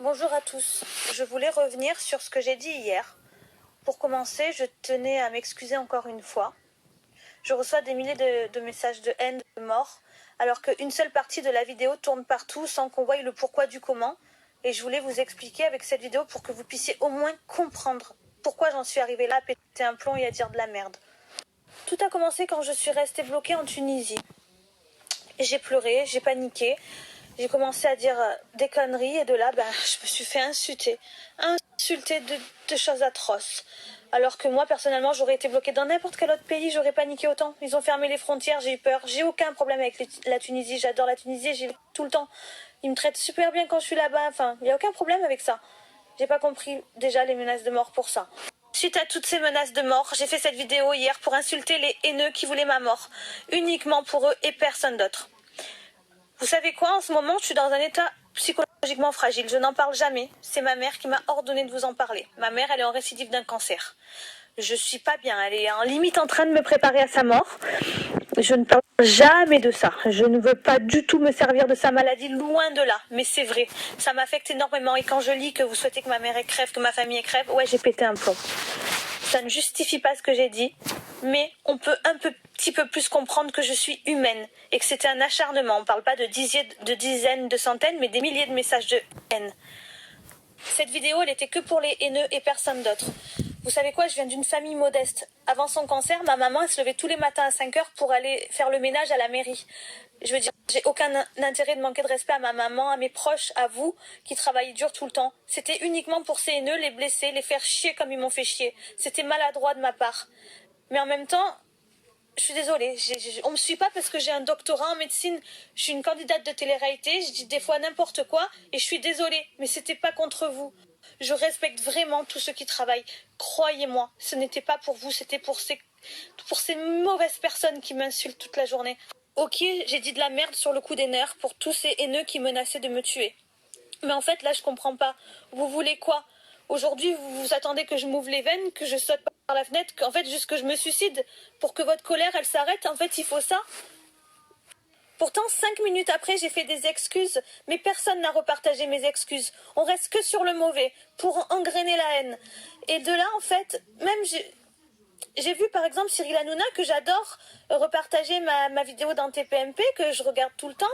Bonjour à tous, je voulais revenir sur ce que j'ai dit hier. Pour commencer, je tenais à m'excuser encore une fois. Je reçois des milliers de messages de haine, de mort, alors qu'une seule partie de la vidéo tourne partout sans qu'on voie le pourquoi du comment. Et je voulais vous expliquer avec cette vidéo pour que vous puissiez au moins comprendre pourquoi j'en suis arrivée là à péter un plomb et à dire de la merde. Tout a commencé quand je suis restée bloquée en Tunisie. J'ai pleuré, j'ai paniqué. J'ai commencé à dire des conneries et de là, je me suis fait insulter de choses atroces. Alors que moi, personnellement, j'aurais été bloquée dans n'importe quel autre pays, j'aurais paniqué autant. Ils ont fermé les frontières, j'ai eu peur. J'ai aucun problème avec la Tunisie, j'adore la Tunisie, j'y vais tout le temps. Ils me traitent super bien quand je suis là-bas, enfin, il n'y a aucun problème avec ça. J'ai pas compris déjà les menaces de mort pour ça. Suite à toutes ces menaces de mort, j'ai fait cette vidéo hier pour insulter les haineux qui voulaient ma mort. Uniquement pour eux et personne d'autre. Vous savez quoi, en ce moment, je suis dans un état psychologiquement fragile. Je n'en parle jamais. C'est ma mère qui m'a ordonné de vous en parler. Ma mère, elle est en récidive d'un cancer. Je suis pas bien. Elle est en limite en train de me préparer à sa mort. Je ne parle jamais de ça. Je ne veux pas du tout me servir de sa maladie, loin de là. Mais c'est vrai, ça m'affecte énormément. Et quand je lis que vous souhaitez que ma mère crève, que ma famille crève, ouais, j'ai pété un plomb. Ça ne justifie pas ce que j'ai dit, mais on peut petit peu plus comprendre que je suis humaine et que c'était un acharnement. On ne parle pas de dizaines, de centaines, mais des milliers de messages de haine. Cette vidéo, elle était que pour les haineux et personne d'autre. Vous savez quoi, je viens d'une famille modeste. Avant son cancer, ma maman, elle se levait tous les matins à 5 heures pour aller faire le ménage à la mairie. Je veux dire, j'ai aucun intérêt de manquer de respect à ma maman, à mes proches, à vous, qui travaillez dur tout le temps. C'était uniquement pour ces haineux, les blesser, les faire chier comme ils m'ont fait chier. C'était maladroit de ma part. Mais en même temps, je suis désolée, on me suit pas parce que j'ai un doctorat en médecine, je suis une candidate de télé-réalité, je dis des fois n'importe quoi, et je suis désolée, mais c'était pas contre vous. Je respecte vraiment tous ceux qui travaillent. Croyez-moi, ce n'était pas pour vous, c'était pour ces mauvaises personnes qui m'insultent toute la journée. Ok, j'ai dit de la merde sur le coup des nerfs pour tous ces haineux qui menaçaient de me tuer. Mais en fait, là, je comprends pas. Vous voulez quoi? Aujourd'hui, vous attendez que je m'ouvre les veines, que je saute par la fenêtre, qu'en fait, juste que je me suicide pour que votre colère, elle s'arrête. En fait, il faut ça. Pourtant, 5 minutes après, j'ai fait des excuses, mais personne n'a repartagé mes excuses. On reste que sur le mauvais, pour engrainer la haine. Et de là, en fait, même j'ai vu par exemple Cyril Hanouna, que j'adore, repartager ma vidéo dans TPMP, que je regarde tout le temps.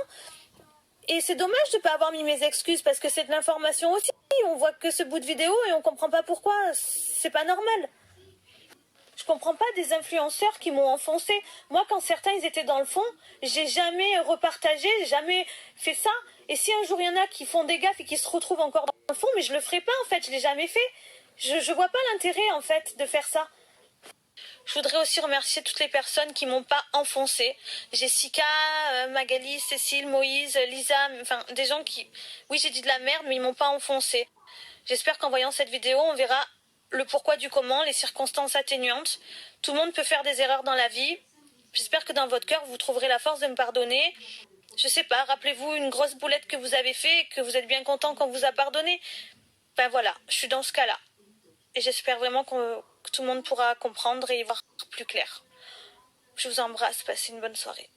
Et c'est dommage de ne pas avoir mis mes excuses, parce que c'est de l'information aussi. On voit que ce bout de vidéo et on comprend pas pourquoi. C'est pas normal. Je comprends pas des influenceurs qui m'ont enfoncé. Moi, quand certains ils étaient dans le fond, j'ai jamais repartagé, j'ai jamais fait ça. Et si un jour il y en a qui font des gaffes et qui se retrouvent encore dans le fond, mais je le ferai pas en fait, je l'ai jamais fait. Je vois pas l'intérêt en fait de faire ça. Je voudrais aussi remercier toutes les personnes qui m'ont pas enfoncé. Jessica, Magali, Cécile, Moïse, Lisa, enfin des gens qui... Oui, j'ai dit de la merde, mais ils m'ont pas enfoncé. J'espère qu'en voyant cette vidéo, on verra le pourquoi du comment, les circonstances atténuantes. Tout le monde peut faire des erreurs dans la vie. J'espère que dans votre cœur, vous trouverez la force de me pardonner. Je sais pas, rappelez-vous une grosse boulette que vous avez fait et que vous êtes bien content qu'on vous a pardonné. Ben voilà, je suis dans ce cas-là. Et j'espère vraiment que tout le monde pourra comprendre et y voir plus clair. Je vous embrasse, passez une bonne soirée.